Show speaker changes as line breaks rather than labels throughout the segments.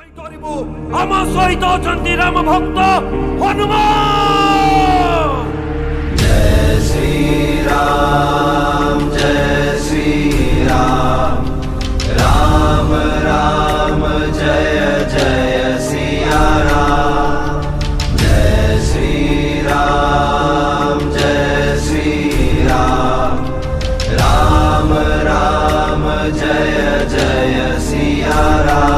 आम सहित अछंती राम भक्त हनुमान।
जय श्री राम जय श्री राम, राम राम जय जय सिया राम। जय श्री राम जय श्री राम, राम राम जय जय सिया राम।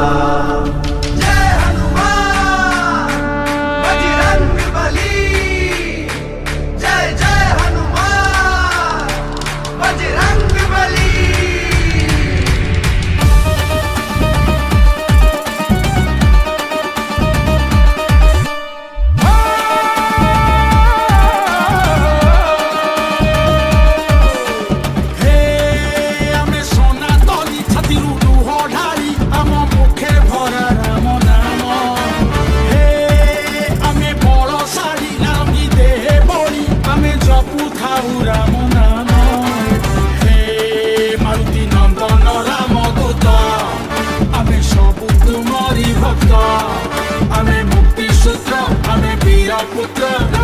Putra